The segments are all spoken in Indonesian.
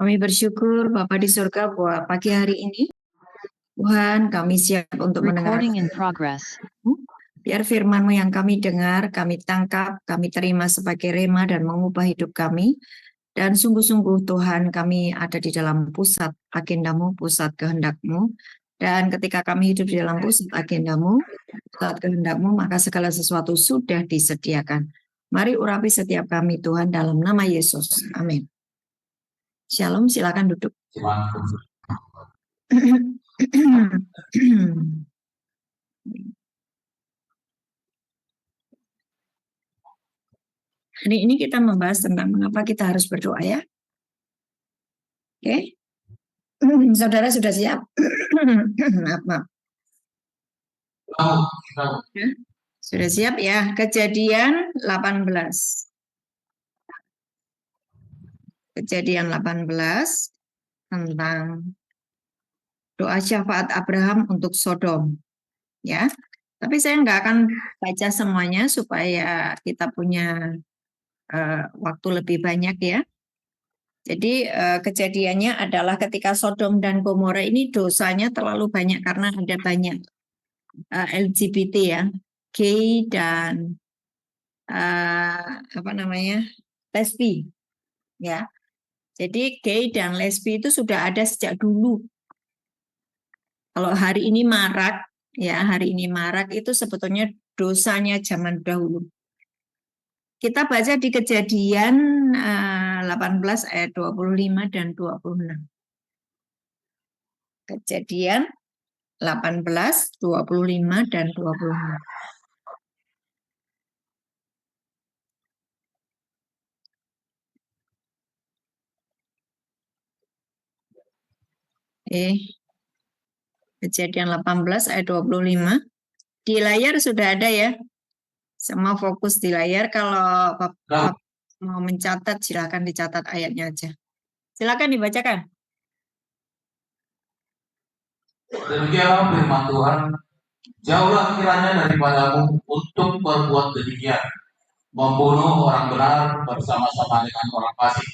Kami bersyukur Bapa di surga buat pagi hari ini. Tuhan, kami siap untuk Recording in mendengarkan. progress. Biar firman-Mu yang kami dengar, kami tangkap, kami terima sebagai rema dan mengubah hidup kami. Dan sungguh-sungguh Tuhan, kami ada di dalam pusat agendamu, pusat kehendak-Mu. Dan ketika kami hidup di dalam pusat agendamu, pusat kehendak-Mu, maka segala sesuatu sudah disediakan. Mari urapi setiap kami Tuhan dalam nama Yesus. Amin. Shalom, silakan duduk. Hari ini kita membahas tentang mengapa kita harus berdoa ya. Oke. Saudara sudah siap? Maaf. Sudah siap ya? Kejadian 18. Kejadian 18 tentang doa syafaat Abraham untuk Sodom. Ya. Tapi saya nggak akan baca semuanya supaya kita punya waktu lebih banyak ya. Jadi kejadiannya adalah ketika Sodom dan Gomora ini dosanya terlalu banyak karena ada banyak LGBT ya, gay dan lesbi ya. Jadi gay dan lesbi itu sudah ada sejak dulu. Kalau hari ini marak ya, hari ini marak itu sebetulnya dosanya zaman dahulu. Kita baca di Kejadian 18 ayat 25 dan 26. Kejadian 18, 25 dan 26. Kejadian 18 ayat 25. Di layar sudah ada ya. Semua fokus di layar. Kalau Bapak mau mencatat, silakan dicatat ayatnya aja. Silakan dibacakan. Demikianlah firman Tuhan, jauhlah kiranya daripadamu untuk berbuat demikian, membunuh orang benar bersama-sama dengan orang fasik,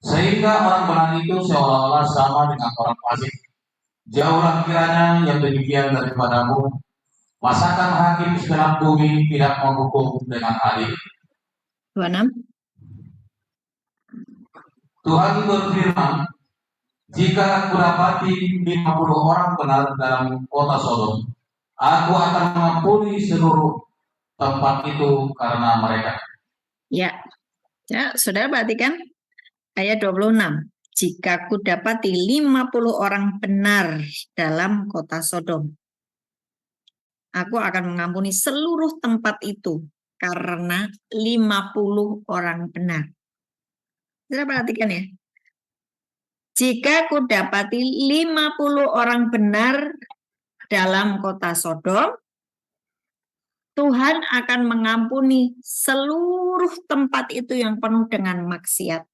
sehingga orang benar itu seolah-olah sama dengan orang fasik. Jauhlah kiranya yang demikian daripadamu, masakan hakim segenap bumi tidak menghukum dengan adil. 26. Tuhan berfirman, jika aku dapati 50 orang benar dalam kota Sodom, aku akan mengampuni seluruh tempat itu karena mereka. Ya, saudara perhatikan ayat 26. Jika ku dapati 50 orang benar dalam kota Sodom, aku akan mengampuni seluruh tempat itu karena 50 orang benar. Saudara perhatikan ya. Jika ku dapati 50 orang benar dalam kota Sodom, Tuhan akan mengampuni seluruh tempat itu yang penuh dengan maksiat.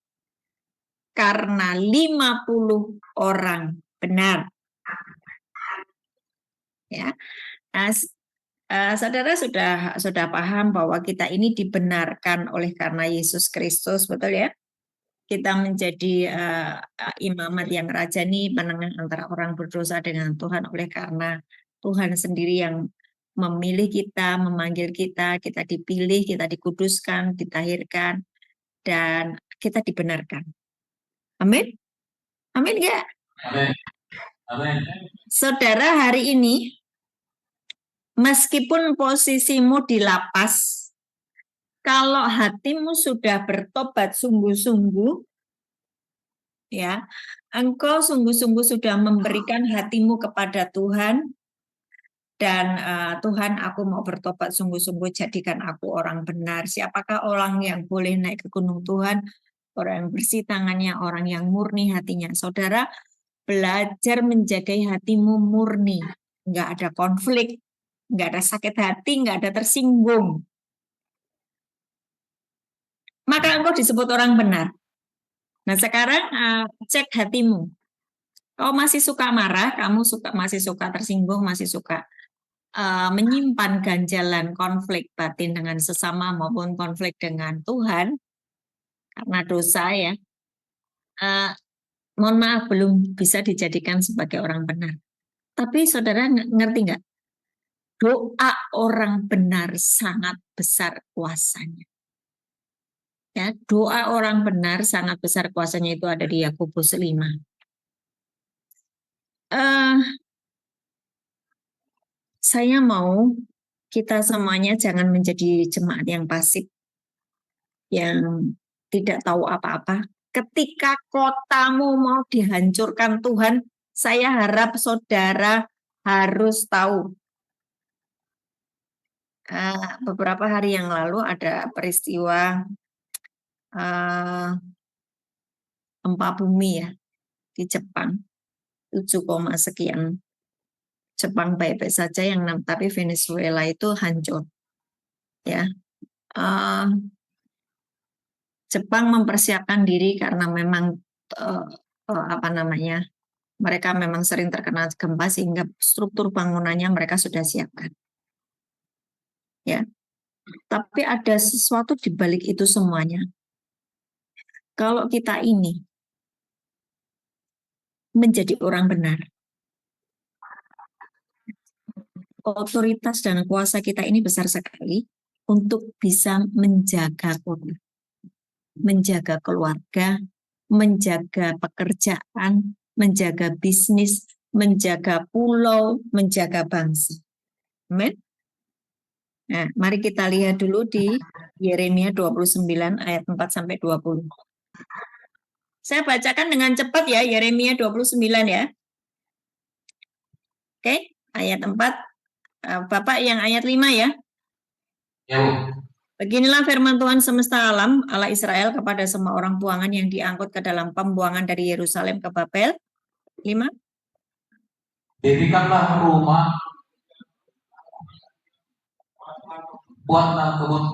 Karena 50 orang benar. Ya. Nah, saudara sudah paham bahwa kita ini dibenarkan oleh karena Yesus Kristus, betul ya? Kita menjadi imamat yang rajani, penengah antara orang berdosa dengan Tuhan oleh karena Tuhan sendiri yang memilih kita, memanggil kita, kita dipilih, kita dikuduskan, ditahirkan, dan kita dibenarkan. Amin? Amin enggak? Amin. Amin. Saudara, hari ini, meskipun posisimu di lapas, kalau hatimu sudah bertobat sungguh-sungguh, ya, engkau sungguh-sungguh sudah memberikan hatimu kepada Tuhan, dan Tuhan, aku mau bertobat sungguh-sungguh, jadikan aku orang benar. Siapakah orang yang boleh naik ke gunung Tuhan? Orang yang bersih tangannya, orang yang murni hatinya. Saudara, belajar menjaga hatimu murni. Nggak ada konflik, nggak ada sakit hati, nggak ada tersinggung. Maka engkau disebut orang benar. Nah sekarang cek hatimu. Kau masih suka marah, masih suka tersinggung, masih suka menyimpan ganjalan konflik batin dengan sesama maupun konflik dengan Tuhan karena dosa ya. mohon maaf, belum bisa dijadikan sebagai orang benar. Tapi saudara ngerti nggak? Doa orang benar sangat besar kuasanya. Ya, doa orang benar sangat besar kuasanya, itu ada di Yakobus 5. Saya mau kita semuanya jangan menjadi jemaat yang pasif, yang tidak tahu apa-apa. Ketika kotamu mau dihancurkan Tuhan, saya harap saudara harus tahu. Beberapa hari yang lalu ada peristiwa gempa bumi ya di Jepang, 7, sekian. Jepang baik-baik saja, tapi Venezuela itu hancur. Ya, Jepang mempersiapkan diri karena memang mereka memang sering terkena gempa sehingga struktur bangunannya mereka sudah siapkan. Ya, tapi ada sesuatu di balik itu semuanya. Kalau kita ini menjadi orang benar, otoritas dan kuasa kita ini besar sekali untuk bisa menjaga kota, menjaga keluarga, menjaga pekerjaan, menjaga bisnis, menjaga pulau, menjaga bangsa. Amin. Nah, mari kita lihat dulu di Yeremia 29 ayat 4-20. Saya bacakan dengan cepat ya, Yeremia 29 ya. Oke, ayat 4. Bapak yang ayat 5 ya. Ya, Bu. Beginilah firman Tuhan semesta alam, Allah Israel, kepada semua orang buangan yang diangkut ke dalam pembuangan dari Yerusalem ke Babel. 5. Dirikanlah rumah, buatlah kebun.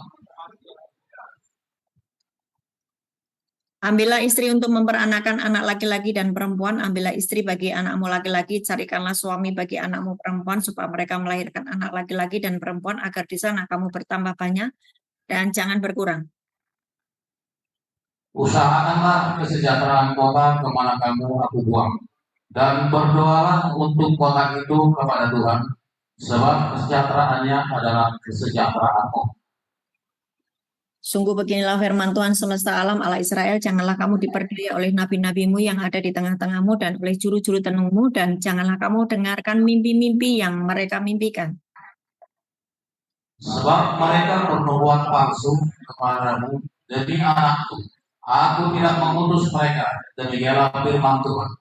Ambillah istri untuk memperanakan anak laki-laki dan perempuan, ambillah istri bagi anakmu laki-laki, carikanlah suami bagi anakmu perempuan, supaya mereka melahirkan anak laki-laki dan perempuan, agar di sana kamu bertambah banyak dan jangan berkurang. Usahakanlah kesejahteraan kota kemana kamu aku buang, dan berdoalah untuk kota itu kepada Tuhan, sebab kesejahteraannya adalah kesejahteraanmu. Sungguh beginilah firman Tuhan semesta alam, Allah Israel, janganlah kamu diperdaya oleh nabi-nabimu yang ada di tengah-tengahmu dan oleh juru-juru tenungmu, dan janganlah kamu dengarkan mimpi-mimpi yang mereka mimpikan. Sebab mereka bernubuat palsu kepadamu demi anakku. Aku tidak mengutus mereka, demikianlah firman Tuhan.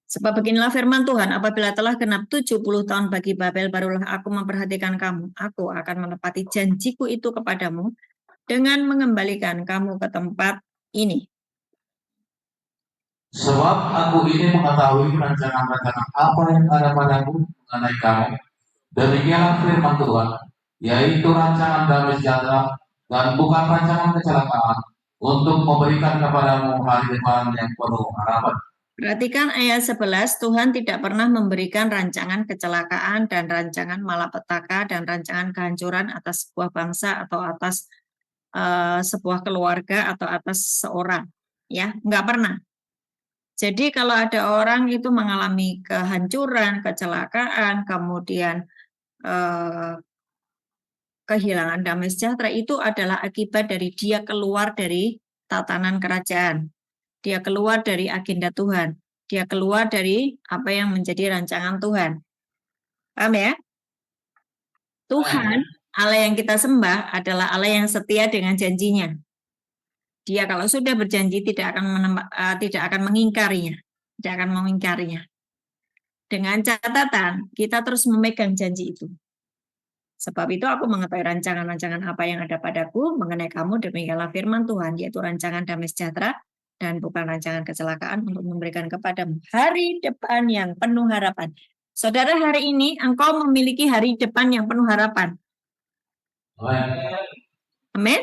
Sebab beginilah firman Tuhan, apabila telah genap 70 tahun bagi Babel, barulah aku memperhatikan kamu. Aku akan menepati janjiku itu kepadamu dengan mengembalikan kamu ke tempat ini. Sebab aku ini mengetahui rancangan-rancangan apa yang ada padaku mengenai kamu, demikianlah firman Tuhan, yaitu rancangan damai sejahtera dan bukan rancangan kecelakaan, untuk memberikan kepadamu hari depan yang penuh harapan. Perhatikan ayat 11, Tuhan tidak pernah memberikan rancangan kecelakaan dan rancangan malapetaka dan rancangan kehancuran atas sebuah bangsa atau atas sebuah keluarga atau atas seorang. Ya, nggak pernah. Jadi kalau ada orang itu mengalami kehancuran, kecelakaan, kemudian kehilangan damai sejahtera, itu adalah akibat dari dia keluar dari tatanan kerajaan. Dia keluar dari agenda Tuhan. Dia keluar dari apa yang menjadi rancangan Tuhan. Paham ya? Tuhan, Allah yang kita sembah adalah Allah yang setia dengan janjinya. Dia kalau sudah berjanji tidak akan mengingkarinya. Tidak akan mengingkarinya. Dengan catatan, kita terus memegang janji itu. Sebab itu aku mengetahui rancangan-rancangan apa yang ada padaku mengenai kamu, demikianlah firman Tuhan, yaitu rancangan damai sejahtera dan bukan rancangan kecelakaan, untuk memberikan kepadamu hari depan yang penuh harapan. Saudara, hari ini engkau memiliki hari depan yang penuh harapan. Amin.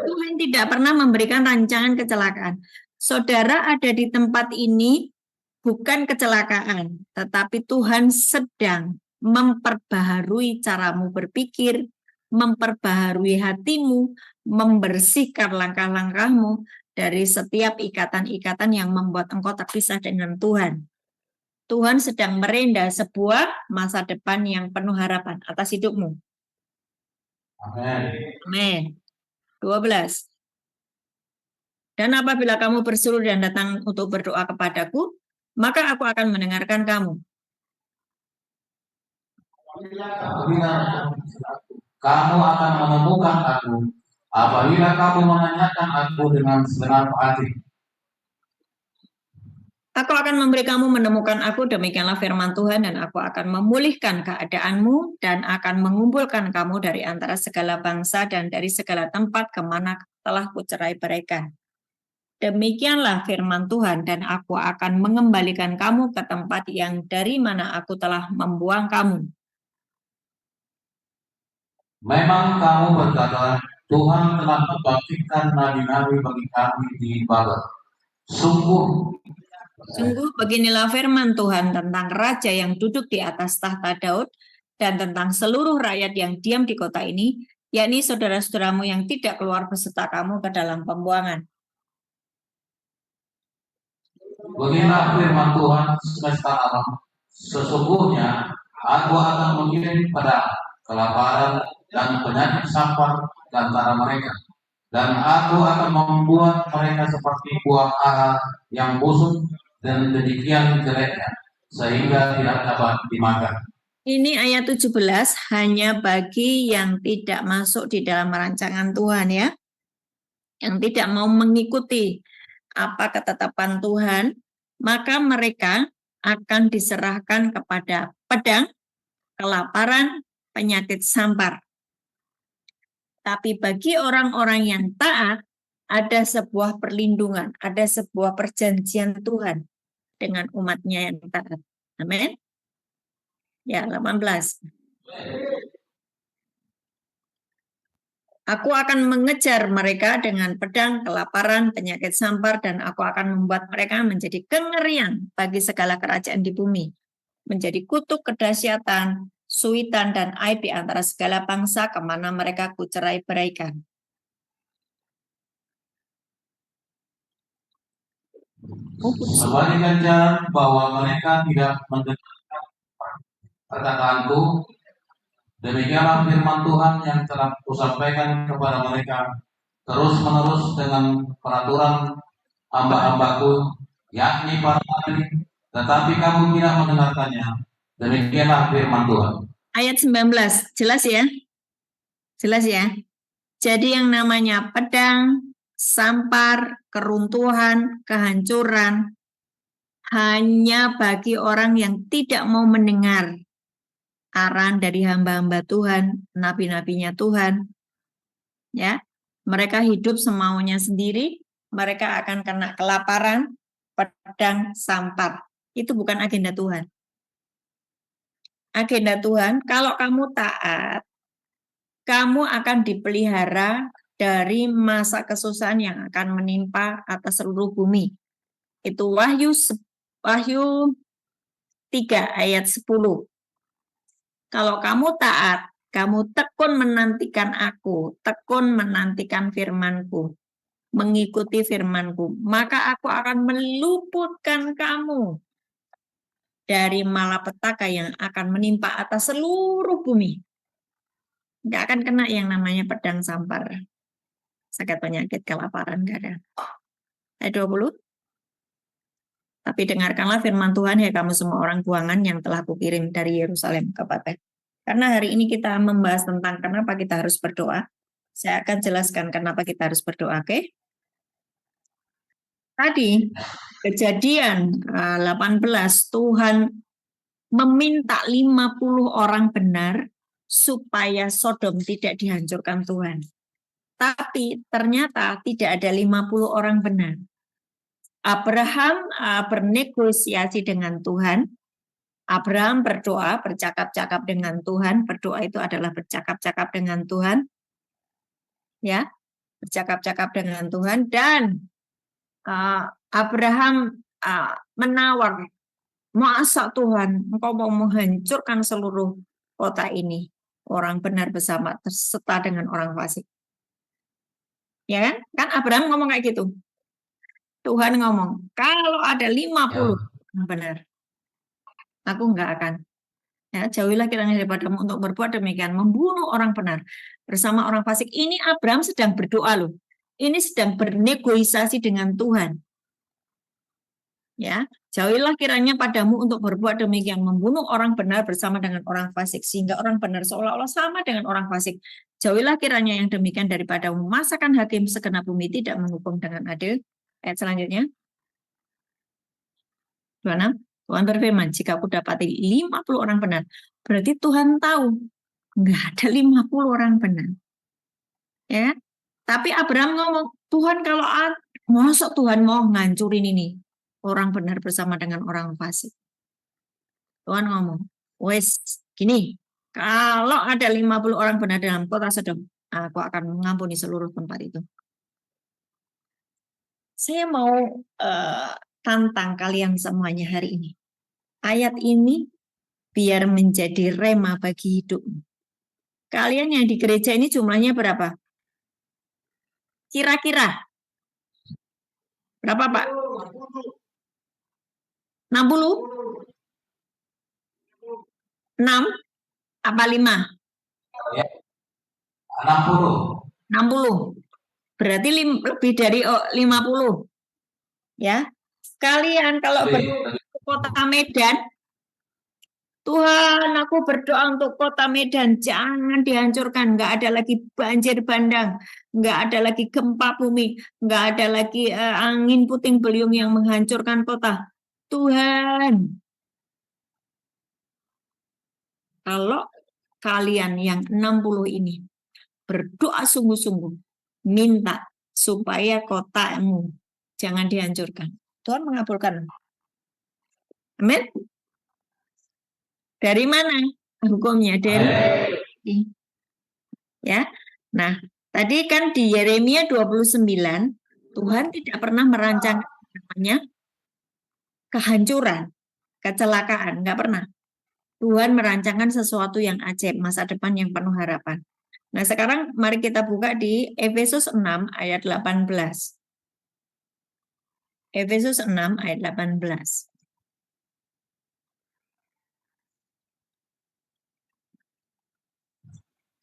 Tuhan tidak pernah memberikan rancangan kecelakaan. Saudara ada di tempat ini bukan kecelakaan, tetapi Tuhan sedang memperbaharui caramu berpikir, memperbaharui hatimu, membersihkan langkah-langkahmu, dari setiap ikatan-ikatan yang membuat engkau terpisah dengan Tuhan. Tuhan sedang merendah sebuah masa depan yang penuh harapan atas hidupmu. Amin. Amin. 12. Dan apabila kamu berseru dan datang untuk berdoa kepadaku, maka aku akan mendengarkan kamu. Apabila kamu akan menemukan aku, apabila kamu menanyakan aku dengan segenap hati. Aku akan memberi kamu menemukan aku, demikianlah firman Tuhan, dan aku akan memulihkan keadaanmu dan akan mengumpulkan kamu dari antara segala bangsa dan dari segala tempat kemana telah kucerai-beraikan. Demikianlah firman Tuhan, dan aku akan mengembalikan kamu ke tempat yang dari mana aku telah membuang kamu. Memang kamu berkata, Tuhan telah membangkitkan nabi-nabi bagi kami di Babel. Sungguh Beginilah firman Tuhan tentang raja yang duduk di atas tahta Daud dan tentang seluruh rakyat yang diam di kota ini, yakni saudara-saudaramu yang tidak keluar beserta kamu ke dalam pembuangan. beginilah firman Tuhan semesta alam. Sesungguhnya aku akan mengirim pedang, kelaparan, dan penyakit sampar di antara mereka. Dan aku akan membuat mereka seperti buah ara yang busuk dan demikian jeleknya, sehingga tidak dapat dimakan. Ini ayat 17 hanya bagi yang tidak masuk di dalam rancangan Tuhan ya. Yang tidak mau mengikuti apa ketetapan Tuhan, maka mereka akan diserahkan kepada pedang, kelaparan, penyakit sampar. Tapi bagi orang-orang yang taat, ada sebuah perlindungan, ada sebuah perjanjian Tuhan dengan umatnya yang taat. Amin. Ya, 18. Aku akan mengejar mereka dengan pedang, kelaparan, penyakit sampar, dan aku akan membuat mereka menjadi kengerian bagi segala kerajaan di bumi. Menjadi kutuk kedahsyatan, suitan, dan aib di antara segala bangsa kemana mereka kucerai-beraikan. Sebaliknya bahwa mereka tidak mendengarkan perkataanku, demikianlah firman Tuhan yang telah kusampaikan kepada mereka terus-menerus dengan peraturan hamba-hambaku, yakni para nabi, tetapi kamu tidak mendengarkannya. Demikianlah firman Tuhan. Ayat 19, jelas ya? Jelas ya? Jadi yang namanya pedang, sampar, keruntuhan, kehancuran, hanya bagi orang yang tidak mau mendengar arahan dari hamba-hamba Tuhan, nabi-nabinya Tuhan. Ya, mereka hidup semaunya sendiri, mereka akan kena kelaparan, pedang, sampar. Itu bukan agenda Tuhan. Agenda Tuhan, kalau kamu taat, kamu akan dipelihara dari masa kesusahan yang akan menimpa atas seluruh bumi. Itu Wahyu 3 ayat 10. Kalau kamu taat, kamu tekun menantikan aku, tekun menantikan firmanku, mengikuti firmanku, maka aku akan meluputkan kamu dari malapetaka yang akan menimpa atas seluruh bumi. Nggak akan kena yang namanya pedang sampar, sakit penyakit, kelaparan, nggak ada. Ayat 20. Tapi dengarkanlah firman Tuhan, ya kamu semua orang buangan yang telah kukirim dari Yerusalem ke Babel. Karena hari ini kita membahas tentang kenapa kita harus berdoa. Saya akan jelaskan kenapa kita harus berdoa, oke? Tadi, Kejadian 18, Tuhan meminta 50 orang benar supaya Sodom tidak dihancurkan Tuhan. Tapi ternyata tidak ada 50 orang benar. Abraham bernegosiasi dengan Tuhan. Abraham berdoa, bercakap-cakap dengan Tuhan. Berdoa itu adalah bercakap-cakap dengan Tuhan. Ya, bercakap-cakap dengan Tuhan. Dan Abraham menawar, masa Tuhan, engkau mau menghancurkan seluruh kota ini. Orang benar bersama serta dengan orang fasik. Ya kan? Kan Abraham ngomong kayak gitu. Tuhan ngomong, kalau ada 50 yang benar, aku nggak akan. Ya, jauhilah kiranya daripadamu untuk berbuat demikian, membunuh orang benar bersama orang fasik. Ini Abraham sedang berdoa loh. Ini sedang bernegosiasi dengan Tuhan. Ya, jauhilah kiranya padamu untuk berbuat demikian, membunuh orang benar bersama dengan orang fasik, sehingga orang benar seolah-olah sama dengan orang fasik. Jauhilah kiranya yang demikian daripadamu, masakan hakim segenap bumi tidak menghukum dengan adil. Ayat selanjutnya, 26. Tuhan berfirman, jika aku dapati 50 orang benar, berarti Tuhan tahu nggak ada 50 orang benar. Ya, tapi Abraham ngomong, Tuhan kalau masuk Tuhan mau ngancurin ini orang benar bersama dengan orang fasik. Tuhan ngomong, wes gini, kalau ada 50 orang benar dalam kota Sodom, aku akan mengampuni seluruh tempat itu. Saya mau tantang kalian semuanya hari ini. Ayat ini biar menjadi rema bagi hidup. Kalian yang di gereja ini jumlahnya berapa? Kira-kira berapa, Pak? 60? 6? Apa 5? Ya, 60. 60. Berarti lebih dari 50. Ya. Kalian kalau berdoa ke kota Medan, Tuhan, aku berdoa untuk kota Medan, jangan dihancurkan, nggak ada lagi banjir bandang, nggak ada lagi gempa bumi, nggak ada lagi angin puting beliung yang menghancurkan kota. Tuhan, kalau kalian yang 60 ini berdoa sungguh-sungguh, minta supaya kotamu jangan dihancurkan, Tuhan mengabulkan. Amin. Dari mana hukumnya? Dari ya. Nah, tadi kan di Yeremia 29 Tuhan tidak pernah merancang namanya kehancuran, kecelakaan, nggak pernah. Tuhan merancangkan sesuatu yang ajaib, masa depan yang penuh harapan. Nah, sekarang mari kita buka di Efesus 6 ayat 18. Efesus 6 ayat 18.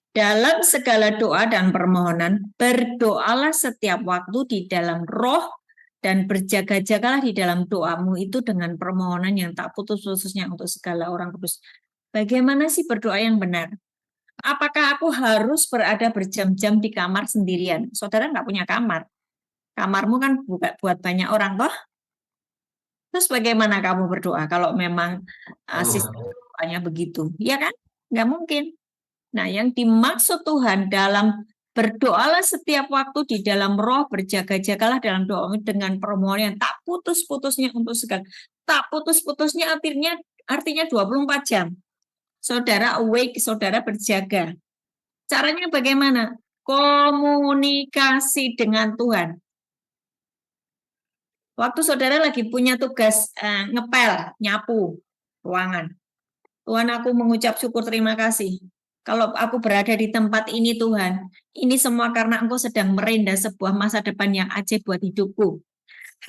Dalam segala doa dan permohonan, berdoalah setiap waktu di dalam roh dan berjaga-jagalah di dalam doamu itu dengan permohonan yang tak putus-putusnya untuk segala orang kudus. Bagaimana sih berdoa yang benar? Apakah aku harus berada berjam-jam di kamar sendirian? Saudara nggak punya kamar. Kamarmu kan buat banyak orang, toh? Terus bagaimana kamu berdoa kalau memang sistem doanya begitu? Ya kan? Nggak mungkin. Nah, yang dimaksud Tuhan dalam berdoalah setiap waktu di dalam roh, berjaga-jagalah dalam doa dengan permohonan yang tak putus-putusnya untuk segala. Tak putus-putusnya artinya 24 jam. Saudara awake, saudara berjaga. Caranya bagaimana? Komunikasi dengan Tuhan. Waktu saudara lagi punya tugas ngepel, nyapu ruangan. Tuhan, aku mengucap syukur terima kasih. Kalau aku berada di tempat ini Tuhan, ini semua karena Engkau sedang merendah sebuah masa depan yang ajaib buat hidupku.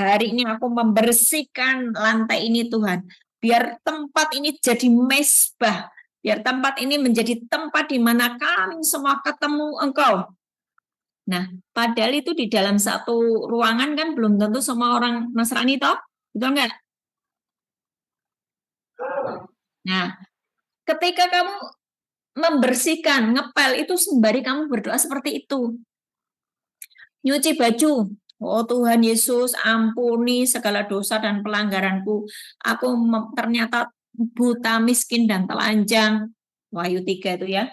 Hari ini aku membersihkan lantai ini Tuhan, biar tempat ini jadi mesbah, biar tempat ini menjadi tempat di mana kami semua ketemu Engkau. Nah, padahal itu di dalam satu ruangan kan belum tentu semua orang Nasrani toh, betul enggak? Nah, ketika kamu membersihkan, ngepel itu sembari kamu berdoa seperti itu. Nyuci baju, oh Tuhan Yesus, ampuni segala dosa dan pelanggaranku. Aku ternyata buta, miskin, dan telanjang. Wahyu 3 itu ya.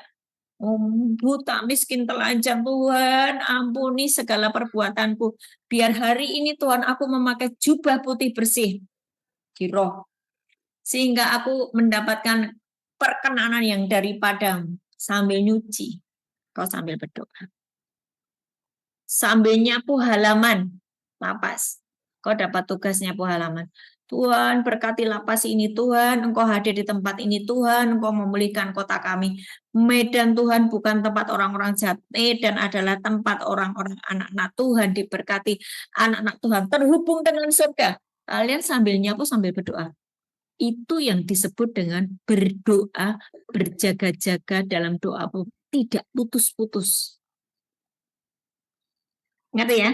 Buta, miskin, telanjang, Tuhan, ampuni segala perbuatanku. Biar hari ini Tuhan aku memakai jubah putih bersih di roh. Sehingga aku mendapatkan perkenanan yang daripadamu. Sambil nyuci, kau sambil berdoa. Sambil nyapu halaman, lapas, kau dapat tugas nyapu halaman. Tuhan, berkati lapas ini Tuhan, Engkau hadir di tempat ini Tuhan, Engkau memulihkan kota kami. Medan Tuhan bukan tempat orang-orang jahat, Medan adalah tempat orang-orang anak-anak Tuhan diberkati, anak-anak Tuhan terhubung dengan surga. Kalian sambil nyapu sambil berdoa. Itu yang disebut dengan berdoa, berjaga-jaga dalam doamu, tidak putus-putus. Ngerti ya?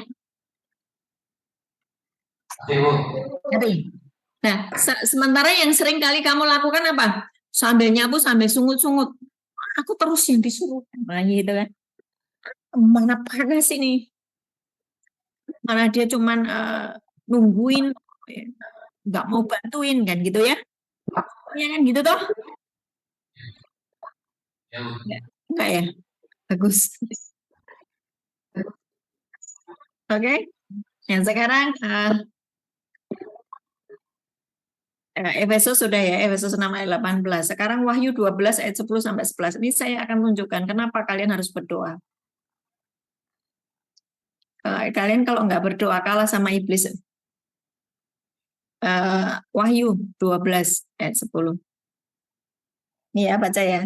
Ibu, Ngerti? Nah, sementara yang sering kali kamu lakukan apa? Sambil nyapu, sambil sungut-sungut. Aku terus yang disuruh. Nah, gitu kan. Mana panas ini? Mana dia cuman nungguin, nggak mau bantuin kan gitu ya? Ya kan gitu toh? ya Bu. Enggak ya? Bagus. Oke. Yang sekarang Efesus sudah ya, Efesus 6 ayat 18. Sekarang Wahyu 12 ayat 10 sampai 11. Ini saya akan tunjukkan kenapa kalian harus berdoa. Kalian kalau nggak berdoa kalah sama iblis. Wahyu 12 ayat 10. Ini ya, baca ya.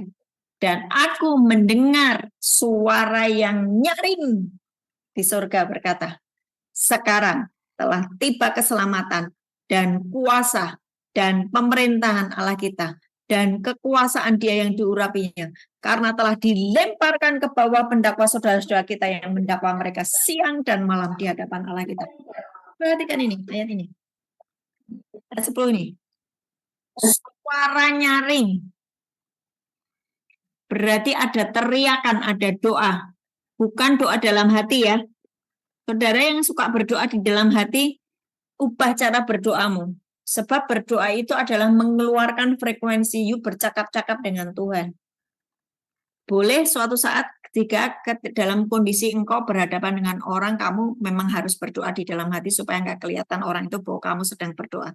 Dan aku mendengar suara yang nyaring di surga berkata, sekarang telah tiba keselamatan dan kuasa dan pemerintahan Allah kita dan kekuasaan Dia yang diurapinya, karena telah dilemparkan ke bawah pendakwa saudara-saudara kita yang mendakwa mereka siang dan malam di hadapan Allah kita. Perhatikan ini, ayat ini. Ayat 10 ini. Suara nyaring. Berarti ada teriakan, ada doa. Bukan doa dalam hati ya. Saudara yang suka berdoa di dalam hati, ubah cara berdoamu. Sebab berdoa itu adalah mengeluarkan frekuensi you bercakap-cakap dengan Tuhan. Boleh suatu saat ketika dalam kondisi engkau berhadapan dengan orang, kamu memang harus berdoa di dalam hati supaya nggak kelihatan orang itu bahwa kamu sedang berdoa.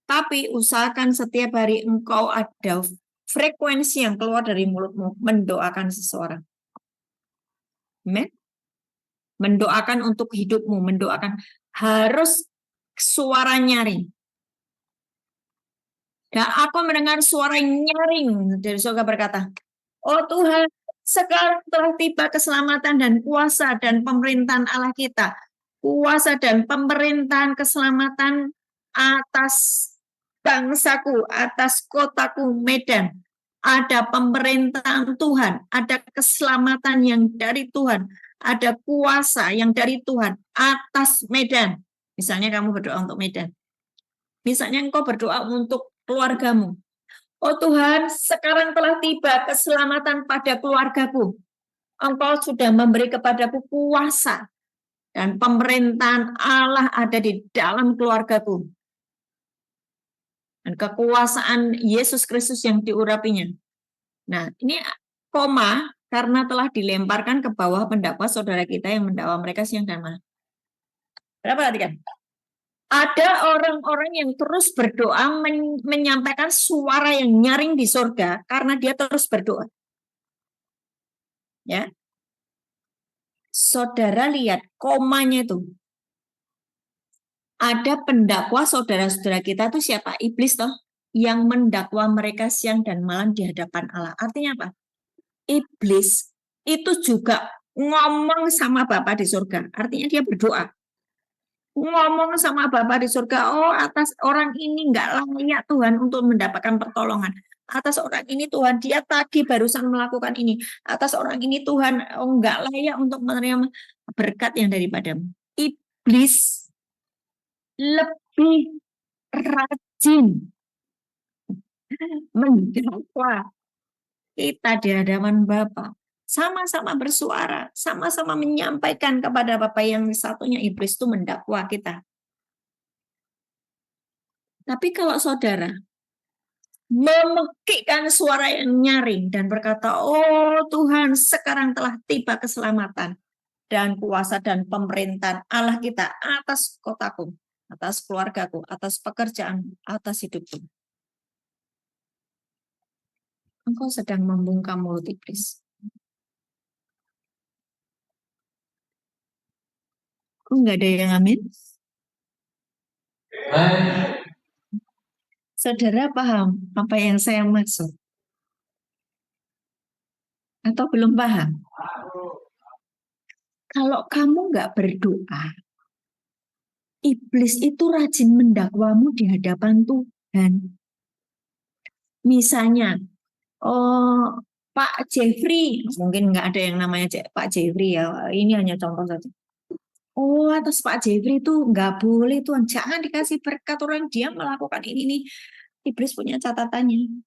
Tapi usahakan setiap hari engkau ada frekuensi yang keluar dari mulutmu mendoakan seseorang. Amen. Mendoakan untuk hidupmu, mendoakan harus suara nyaring. Dan aku mendengar suara nyaring dari surga berkata, oh Tuhan, sekarang telah tiba keselamatan dan kuasa dan pemerintahan Allah kita. Kuasa dan pemerintahan keselamatan atas bangsaku, atas kotaku Medan. Ada pemerintahan Tuhan, ada keselamatan yang dari Tuhan, ada kuasa yang dari Tuhan atas Medan. Misalnya kamu berdoa untuk Medan. Misalnya engkau berdoa untuk keluargamu. Oh Tuhan, sekarang telah tiba keselamatan pada keluargaku. Engkau sudah memberi kepadaku kuasa dan pemerintahan Allah ada di dalam keluargaku. Dan kekuasaan Yesus Kristus yang diurapinya. Nah, ini koma karena telah dilemparkan ke bawah pendakwa saudara kita yang mendakwa mereka siang dan malam. Berapa perhatikan? Ada orang-orang yang terus berdoa menyampaikan suara yang nyaring di surga karena dia terus berdoa. Ya. Saudara lihat komanya itu. Ada pendakwa saudara-saudara kita tuh siapa? Iblis toh yang mendakwa mereka siang dan malam di hadapan Allah. Artinya apa? Iblis itu juga ngomong sama Bapa di surga. Artinya dia berdoa. Ngomong sama Bapa di surga, oh atas orang ini nggak layak Tuhan untuk mendapatkan pertolongan. Atas orang ini Tuhan, dia tadi barusan melakukan ini. Atas orang ini Tuhan, oh, nggak layak untuk menerima berkat yang daripadamu. Iblis lebih rajin mendakwa kita di hadapan Bapa. Sama-sama bersuara, sama-sama menyampaikan kepada Bapa, yang satunya iblis itu mendakwa kita. Tapi kalau saudara memekikkan suara yang nyaring dan berkata, oh Tuhan, sekarang telah tiba keselamatan dan kuasa dan pemerintahan Allah kita atas kotaku, atas keluargaku, atas pekerjaan, atas hidupku. Engkau sedang membungkam mulut iblis. Kok nggak ada yang amin? Saudara paham apa yang saya maksud? Atau belum paham? Kalau kamu nggak berdoa, iblis itu rajin mendakwamu di hadapan Tuhan. Misalnya, oh, Pak Jeffrey, mungkin nggak ada yang namanya Pak Jeffrey ya, ini hanya contoh saja. Oh, atas Pak Jeffrey itu nggak boleh Tuhan, jangan dikasih berkat orang dia melakukan ini nih. Iblis punya catatannya.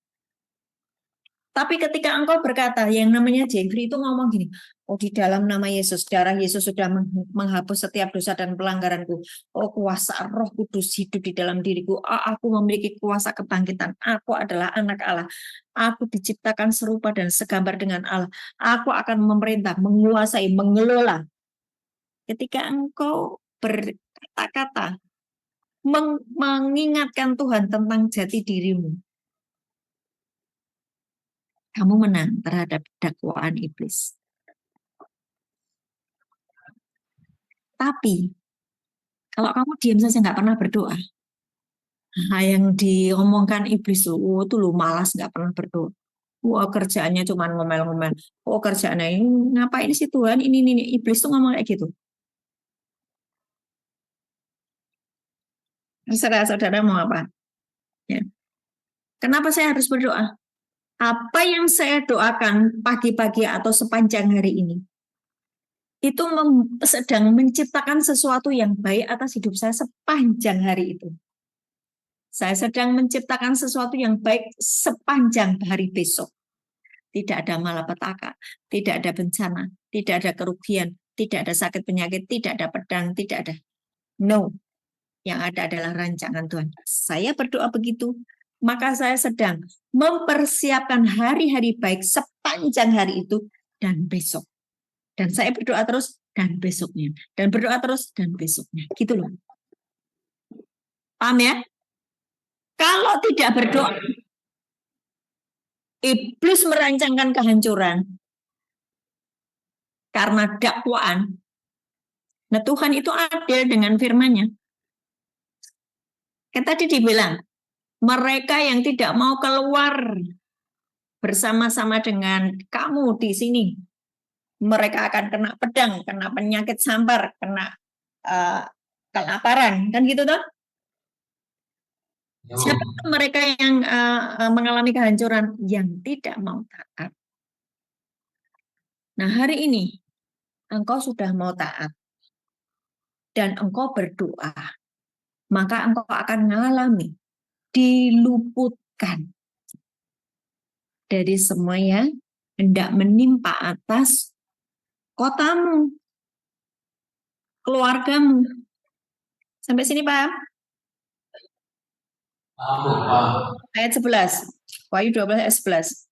Tapi ketika engkau berkata, yang namanya Jeffrey itu ngomong gini, oh di dalam nama Yesus, darah Yesus sudah menghapus setiap dosa dan pelanggaranku. Oh kuasa Roh Kudus hidup di dalam diriku. Oh, aku memiliki kuasa kebangkitan. Aku adalah anak Allah. Aku diciptakan serupa dan segambar dengan Allah. Aku akan memerintah, menguasai, mengelola. Ketika engkau berkata-kata, mengingatkan Tuhan tentang jati dirimu, kamu menang terhadap dakwaan iblis. Tapi kalau kamu diam saja nggak pernah berdoa, nah, yang diomongkan iblis itu lu malas nggak pernah berdoa. Wah kerjaannya cuma ngomel-ngomel. Oh kerjaannya ini ngapain sih Tuhan? Ini iblis tuh ngomong kayak gitu. Saudara-saudara mau apa? Ya. Kenapa saya harus berdoa? Apa yang saya doakan pagi-pagi atau sepanjang hari ini itu sedang menciptakan sesuatu yang baik atas hidup saya sepanjang hari itu. Saya sedang menciptakan sesuatu yang baik sepanjang hari besok. Tidak ada malapetaka, tidak ada bencana, tidak ada kerugian, tidak ada sakit penyakit, tidak ada pedang, tidak ada. No, yang ada adalah rancangan Tuhan. Saya berdoa begitu, maka saya sedang mempersiapkan hari-hari baik sepanjang hari itu dan besok. Dan saya berdoa terus dan besoknya. Dan berdoa terus dan besoknya. Gitu loh. Paham ya? Kalau tidak berdoa, iblis merancangkan kehancuran karena dakwaan. Nah Tuhan itu adil dengan firman-Nya. Kan tadi dibilang, mereka yang tidak mau keluar bersama-sama dengan kamu di sini, mereka akan kena pedang, kena penyakit sampar, kena kelaparan, kan gitu toh? Siapa mereka yang mengalami kehancuran? Yang tidak mau taat. Nah hari ini engkau sudah mau taat dan engkau berdoa, maka engkau akan mengalami diluputkan dari semua yang hendak menimpa atas kotamu, keluargamu. Sampai sini paham? Ayat 11. Wahyu 12 ayat 11.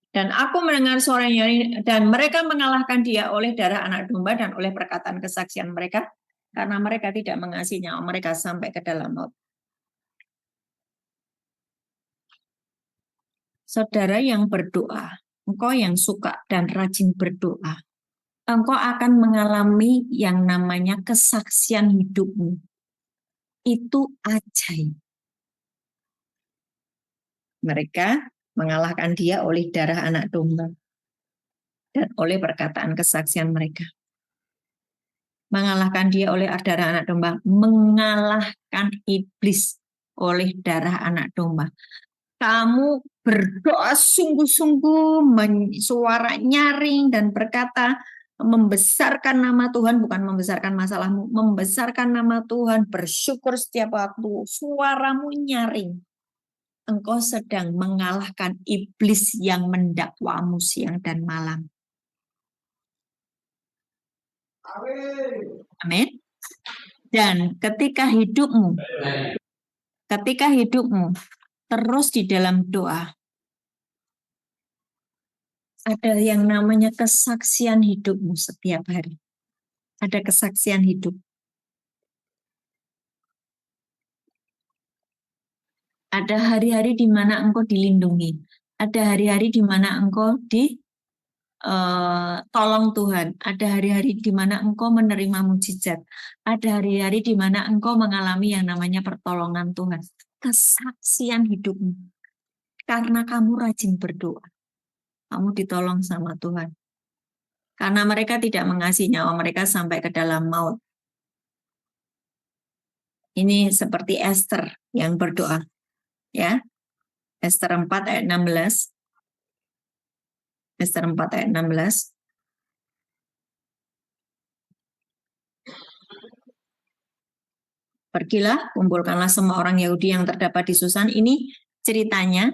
Dan aku mendengar suara nyaring, dan mereka mengalahkan dia oleh darah anak domba dan oleh perkataan kesaksian mereka, karena mereka tidak mengasihi nyawa mereka sampai ke dalam maut. Saudara yang berdoa, engkau yang suka dan rajin berdoa, engkau akan mengalami yang namanya kesaksian hidupmu. Itu ajaib. Mereka mengalahkan dia oleh darah anak domba dan oleh perkataan kesaksian mereka. Mengalahkan dia oleh darah anak domba, mengalahkan iblis oleh darah anak domba. Kamu berdoa sungguh-sungguh, suara nyaring dan berkata, membesarkan nama Tuhan, bukan membesarkan masalahmu, membesarkan nama Tuhan, bersyukur setiap waktu, suaramu nyaring. Engkau sedang mengalahkan iblis yang mendakwamu siang dan malam. Amin. Dan ketika hidupmu terus di dalam doa, ada yang namanya kesaksian hidupmu setiap hari. Ada kesaksian hidup. Ada hari-hari di mana engkau dilindungi. Ada hari-hari di mana engkau tolong Tuhan. Ada hari-hari di mana engkau menerima mujizat. Ada hari-hari di mana engkau mengalami yang namanya pertolongan Tuhan. kesaksian hidupmu. Karena kamu rajin berdoa, kamu ditolong sama Tuhan. Karena mereka tidak mengasihi nyawa mereka sampai ke dalam maut. Ini seperti Esther yang berdoa. Ya, Esther 4 ayat 16. Esther 4 ayat 16. Pergilah, kumpulkanlah semua orang Yahudi yang terdapat di Susan. Ini ceritanya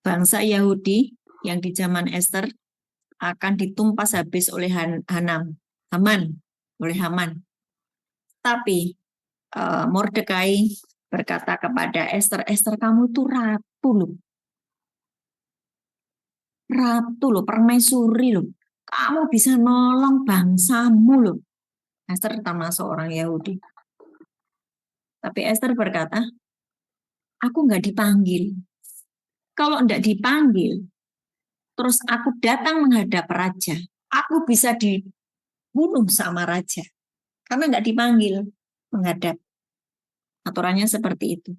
bangsa Yahudi yang di zaman Esther akan ditumpas habis oleh Haman. Tapi Mordekai berkata kepada Esther, Esther kamu itu ratu loh, permaisuri loh. Kamu bisa nolong bangsamu loh. Esther termasuk orang Yahudi. Tapi Esther berkata, aku nggak dipanggil. Kalau nggak dipanggil, terus aku datang menghadap raja, aku bisa dibunuh sama raja. Karena nggak dipanggil menghadap. Aturannya seperti itu.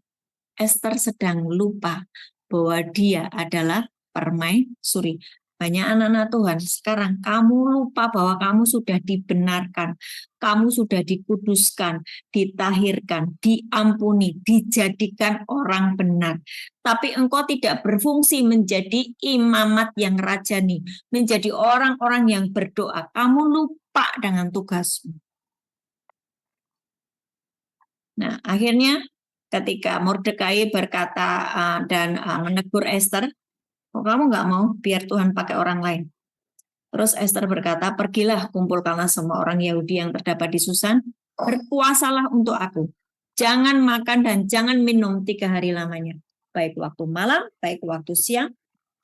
Esther sedang lupa bahwa dia adalah permaisuri. Banyak anak-anak Tuhan, sekarang kamu lupa bahwa kamu sudah dibenarkan, kamu sudah dikuduskan, ditahirkan, diampuni, dijadikan orang benar. Tapi engkau tidak berfungsi menjadi imamat yang rajani, menjadi orang-orang yang berdoa. Kamu lupa dengan tugasmu. Nah, akhirnya ketika Mordekai berkata dan menegur Esther, oh, kamu nggak mau biar Tuhan pakai orang lain. Terus Esther berkata, pergilah kumpulkanlah semua orang Yahudi yang terdapat di Susan, berpuasalah untuk aku. Jangan makan dan jangan minum 3 hari lamanya. Baik waktu malam, baik waktu siang,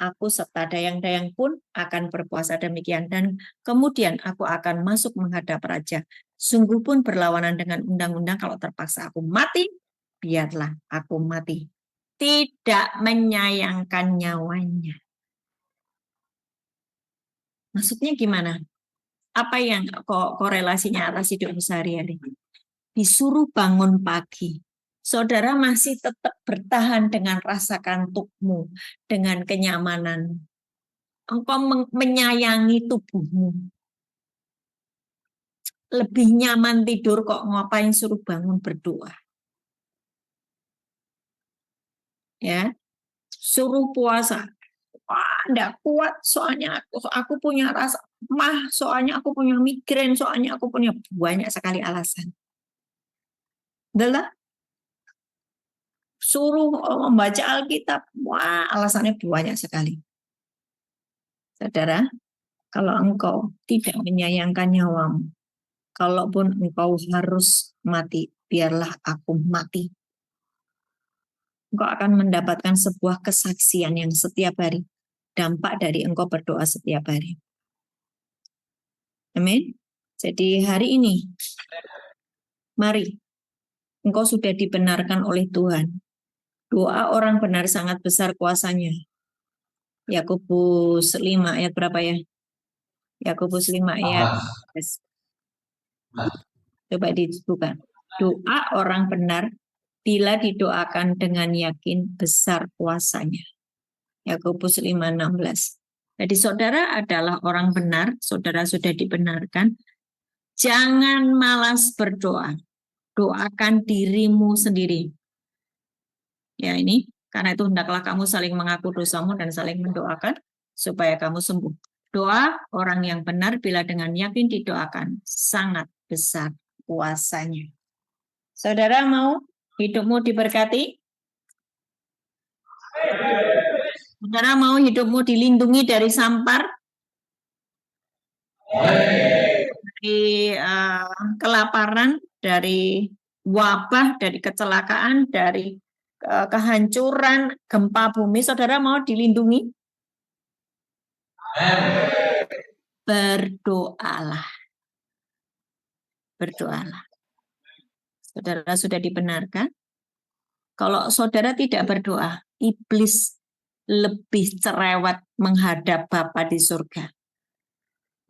aku serta dayang-dayang pun akan berpuasa demikian. Dan kemudian aku akan masuk menghadap raja. Sungguh pun berlawanan dengan undang-undang, kalau terpaksa aku mati, biarlah aku mati. Tidak menyayangkan nyawanya. Maksudnya gimana? Apa yang korelasinya atas hidup sehari-hari? Disuruh bangun pagi. Saudara masih tetap bertahan dengan rasa kantukmu, dengan kenyamanan. Engkau menyayangi tubuhmu. Lebih nyaman tidur kok ngapain suruh bangun berdoa. Ya, suruh puasa. Wah, enggak kuat soalnya aku punya rasa soalnya aku punya migrain, soalnya aku punya banyak sekali alasan. Adalah suruh membaca Alkitab, wah alasannya banyak sekali. Saudara, kalau engkau tidak menyayangkan nyawamu, kalaupun engkau harus mati, biarlah aku mati. Engkau akan mendapatkan sebuah kesaksian yang setiap hari, dampak dari engkau berdoa setiap hari. Amin. Jadi hari ini, mari, engkau sudah dibenarkan oleh Tuhan. Doa orang benar sangat besar kuasanya. Yakobus 5 ayat berapa ya? Yakobus 5 ayat. Coba dibuka. Doa orang benar bila didoakan dengan yakin besar kuasanya. Yakobus 5:16. Jadi saudara adalah orang benar, saudara sudah dibenarkan. Jangan malas berdoa. Doakan dirimu sendiri. Ya ini, karena itu hendaklah kamu saling mengaku dosamu dan saling mendoakan supaya kamu sembuh. Doa orang yang benar bila dengan yakin didoakan sangat besar kuasanya. Saudara mau hidupmu diberkati? Saudara mau hidupmu dilindungi dari sampar? Dari kelaparan, dari wabah, dari kecelakaan, dari kehancuran, gempa bumi, saudara mau dilindungi? Berdoalah. Berdoalah. Saudara sudah dibenarkan. Kalau saudara tidak berdoa, iblis lebih cerewet menghadap Bapa di surga.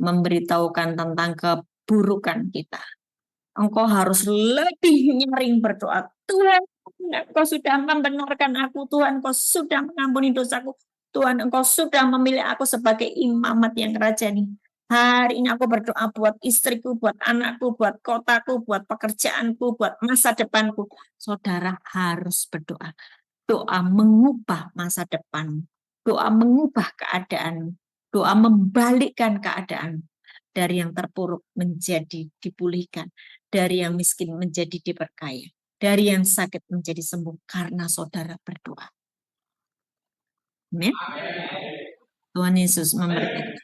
Memberitahukan tentang keburukan kita. Engkau harus lebih nyaring berdoa. Tuhan, Engkau sudah membenarkan aku, Tuhan. Engkau sudah mengampuni dosaku. Tuhan, Engkau sudah memilih aku sebagai imamat yang rajani. Hari ini aku berdoa buat istriku, buat anakku, buat kotaku, buat pekerjaanku, buat masa depanku. Saudara harus berdoa. Doa mengubah masa depan. Doa mengubah keadaan. Doa membalikkan keadaan. Dari yang terpuruk menjadi dipulihkan. Dari yang miskin menjadi diperkaya. Dari yang sakit menjadi sembuh karena saudara berdoa. Amin. Tuhan Yesus memberkati.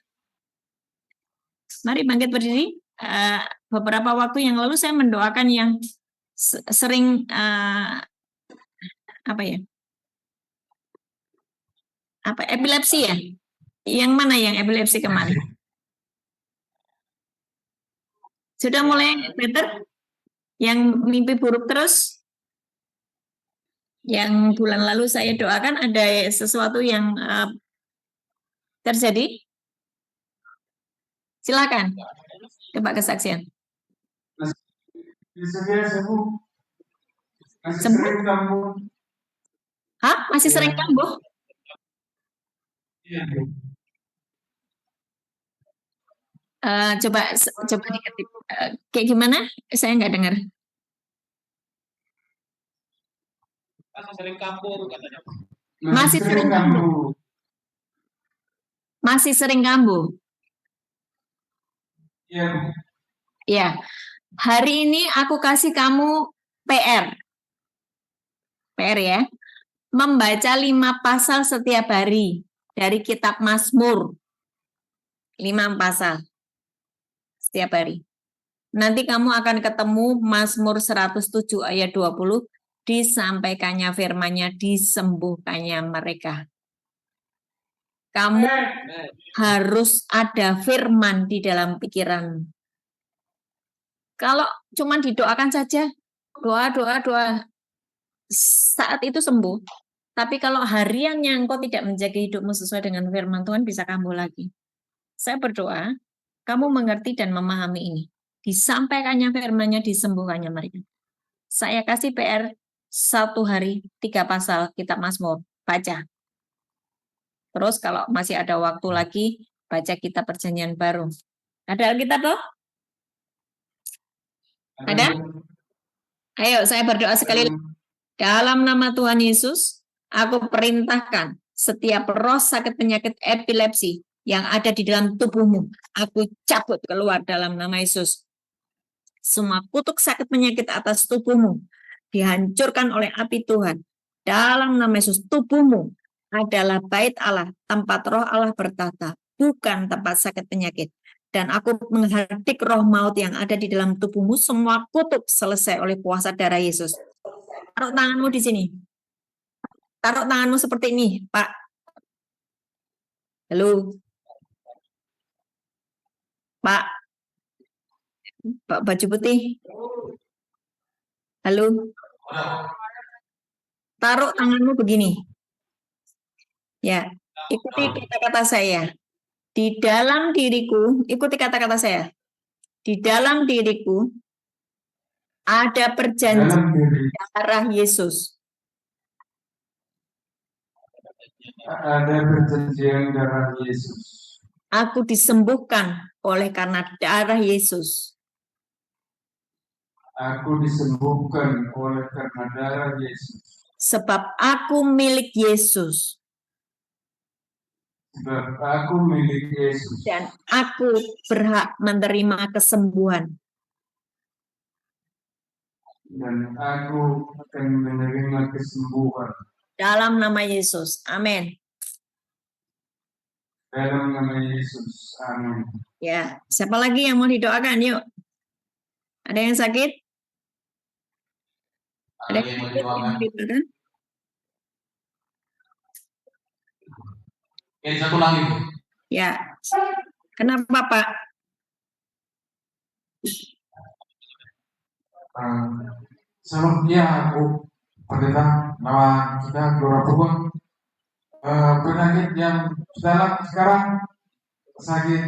Mari bangkit berdiri. Beberapa waktu yang lalu saya mendoakan yang sering epilepsi ya. Yang mana yang epilepsi kemarin? Sudah mulai better? Yang mimpi buruk terus? Yang bulan lalu saya doakan ada sesuatu yang terjadi? Silakan. Coba kesaksian. Sembuh? Hah? Masih sering kambuh? Coba diketik. Kayak gimana? Saya nggak dengar. Masih sering kambuh katanya. Masih sering kambuh. Masih sering kambuh. Iya. Ya. Hari ini aku kasih kamu PR. PR ya. Membaca 5 pasal setiap hari dari kitab Mazmur. 5 pasal setiap hari. Nanti kamu akan ketemu Mazmur 107 ayat 20, disampaikannya firman-Nya, disembuhkannya mereka. Kamu harus ada firman di dalam pikiran. Kalau cuma didoakan saja, doa, saat itu sembuh. Tapi kalau hariannya engkau tidak menjaga hidupmu sesuai dengan firman Tuhan, bisa kambuh lagi. Saya berdoa, kamu mengerti dan memahami ini. Disampaikannya firman-Nya, disembuhkannya mereka. Saya kasih PR 1 hari 3 pasal kitab Mazmur. Baca. Terus kalau masih ada waktu lagi, baca kitab Perjanjian Baru. Ada Alkitab toh? Ada? Ayo, saya berdoa sekali lagi. Dalam nama Tuhan Yesus, aku perintahkan setiap roh sakit penyakit epilepsi yang ada di dalam tubuhmu, aku cabut keluar dalam nama Yesus. Semua kutuk sakit penyakit atas tubuhmu dihancurkan oleh api Tuhan. Dalam nama Yesus, tubuhmu adalah bait Allah, tempat roh Allah bertata, bukan tempat sakit penyakit. Dan aku menghardik roh maut yang ada di dalam tubuhmu, semua kutuk selesai oleh kuasa darah Yesus. Taruh tanganmu di sini. Taruh tanganmu seperti ini, Pak. Halo. Pak. Pak baju putih. Halo. Taruh tanganmu begini. Ya, ikuti kata-kata saya. Di dalam diriku, ikuti kata-kata saya. Di dalam diriku ada perjanjian darah Yesus. Ada perjanjian darah Yesus. Aku disembuhkan oleh karena darah Yesus. Aku disembuhkan oleh karena darah Yesus. Sebab aku milik Yesus. Sebab aku milik Yesus. Dan aku berhak menerima kesembuhan. Dan aku akan menerima kesembuhan. Dalam nama Yesus. Amin. Dalam nama Yesus. Amin. Ya, siapa lagi yang mau didoakan? Yuk. Ada yang sakit? Ada yang sakit yang mau didoakan? Ini satu lagi. Ya. Kenapa, Pak? Sebelumnya Bu Pendeta, nama kita Gelora Purba. Penyakit yang sekarang sakit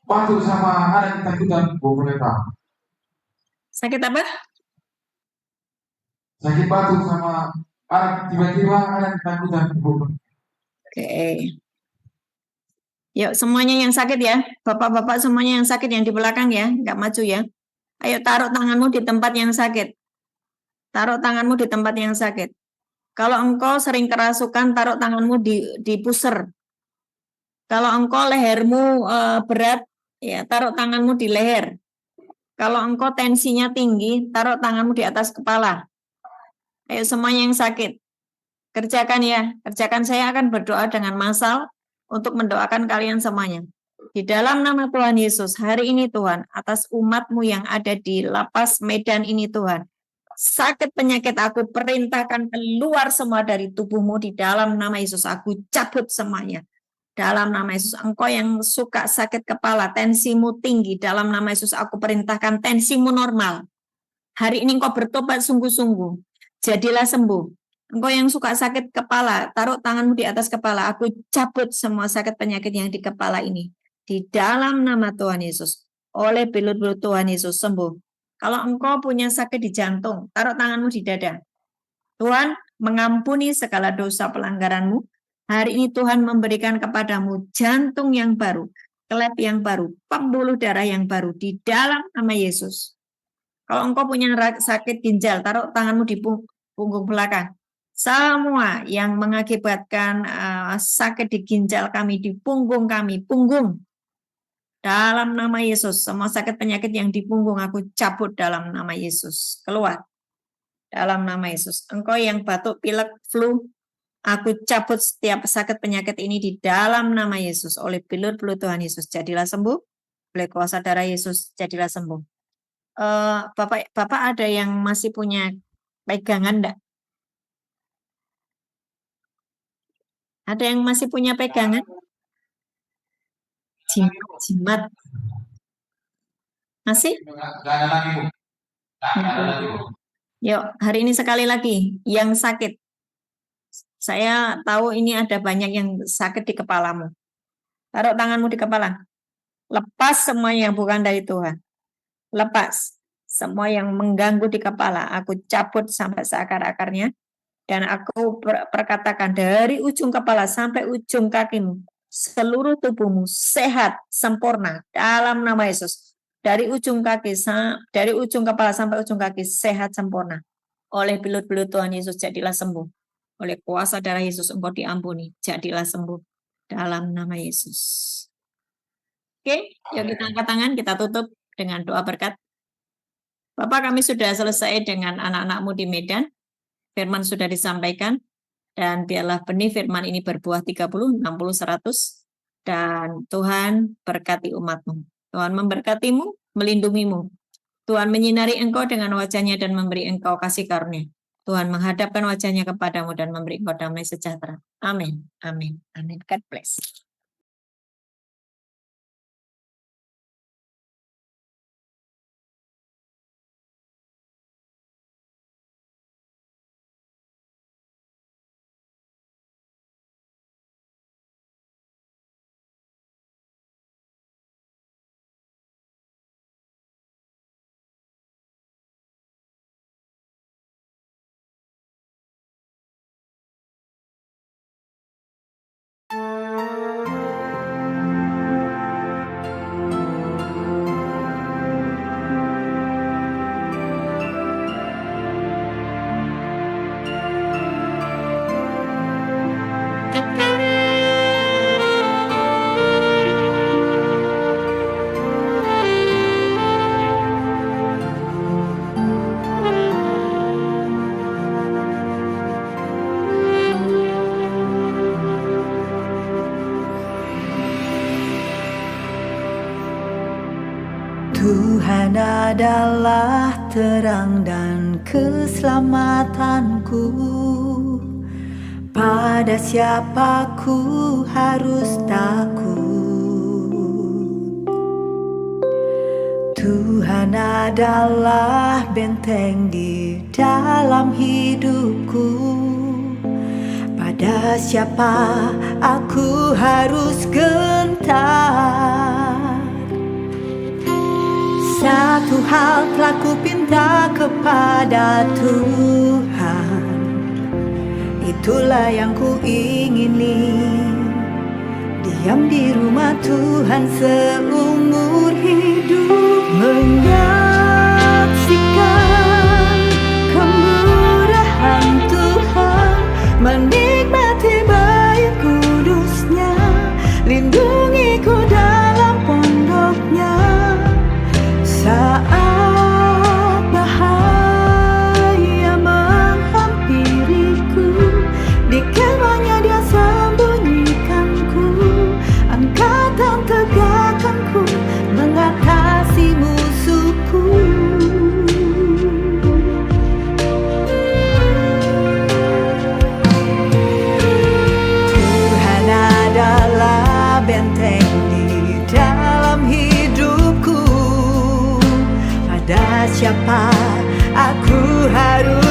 batuk sama ada ketakutan Bu Pendeta. Sakit apa? sakit batuk sama tiba-tiba ada ketakutan. Oke. Yuk semuanya yang sakit ya, bapak-bapak semuanya yang sakit yang di belakang ya, nggak maju ya. Ayo taruh tanganmu di tempat yang sakit. Taruh tanganmu di tempat yang sakit. Kalau engkau sering kerasukan, taruh tanganmu di pusar. Kalau engkau lehermu berat, ya taruh tanganmu di leher. Kalau engkau tensinya tinggi, taruh tanganmu di atas kepala. Ayo semuanya yang sakit. Kerjakan ya, kerjakan. Saya akan berdoa dengan massal untuk mendoakan kalian semuanya. Di dalam nama Tuhan Yesus, hari ini Tuhan, atas umat-Mu yang ada di lapas Medan ini Tuhan, sakit penyakit aku perintahkan keluar semua dari tubuhmu di dalam nama Yesus. Aku cabut semuanya. Dalam nama Yesus, engkau yang suka sakit kepala, tensimu tinggi, dalam nama Yesus aku perintahkan tensimu normal. Hari ini engkau bertobat sungguh-sungguh, jadilah sembuh. Engkau yang suka sakit kepala, taruh tanganmu di atas kepala. Aku cabut semua sakit penyakit yang di kepala ini. Di dalam nama Tuhan Yesus. Oleh belut-belut Tuhan Yesus sembuh. Kalau engkau punya sakit di jantung, taruh tanganmu di dada. Tuhan mengampuni segala dosa pelanggaranmu. Hari ini Tuhan memberikan kepadamu jantung yang baru, klep yang baru, pembuluh darah yang baru. Di dalam nama Yesus. Kalau engkau punya sakit ginjal, taruh tanganmu di punggung belakang. Semua yang mengakibatkan sakit di ginjal kami, di punggung kami, punggung. Dalam nama Yesus, semua sakit penyakit yang di punggung aku cabut dalam nama Yesus. Keluar. Dalam nama Yesus. Engkau yang batuk, pilek, flu, aku cabut setiap sakit penyakit ini di dalam nama Yesus. Oleh belut-belut Tuhan Yesus, jadilah sembuh. Oleh kuasa darah Yesus, jadilah sembuh. Bapak ada yang masih punya pegangan enggak? Ada yang masih punya pegangan? Jimat. Masih? Enggak ada lagi, Bu. Enggak ada lagi, Bu. Yuk, hari ini sekali lagi yang sakit. Saya tahu ini ada banyak yang sakit di kepalamu. Taruh tanganmu di kepala. Lepas semua yang bukan dari Tuhan. Lepas semua yang mengganggu di kepala. Aku cabut sampai seakar-akarnya. Dan aku perkatakan dari ujung kepala sampai ujung kakimu. Seluruh tubuhmu sehat, sempurna. Dalam nama Yesus. Dari ujung kepala sampai ujung kaki sehat, sempurna. Oleh belut-belut Tuhan Yesus jadilah sembuh. Oleh kuasa darah Yesus engkau diampuni. Jadilah sembuh. Dalam nama Yesus. Oke, yuk kita angkat tangan, kita tutup dengan doa berkat. Bapak, kami sudah selesai dengan anak-anakmu di Medan. Firman sudah disampaikan. Dan biarlah benih firman ini berbuah 30, 60, 100. Dan Tuhan berkati umat-Mu. Tuhan memberkatimu, melindungimu. Tuhan menyinari engkau dengan wajahnya dan memberi engkau kasih karunia. Tuhan menghadapkan wajahnya kepadamu dan memberi engkau damai sejahtera. Amin. Amin. Amin. God bless. Tuhan adalah terang dan keselamatanku. Pada siapa ku harus takut? Tuhan adalah benteng di dalam hidupku. Pada siapa aku harus gentar? Satu Satu hal telah ku pinta kepada Tuhan, itulah yang ku ingini, diam di rumah Tuhan seumur hidup, menyaksikan kemurahan Tuhan, menikmati bait kudusnya, lindungiku dalam pondoknya. Saat bahaya menghampiriku, di kemahnya Dia sembunyikanku, angkatan tegakkanku, mengatasi musuhku. Tuhan adalah benteng di dalam hidupku. Pada siapa aku harus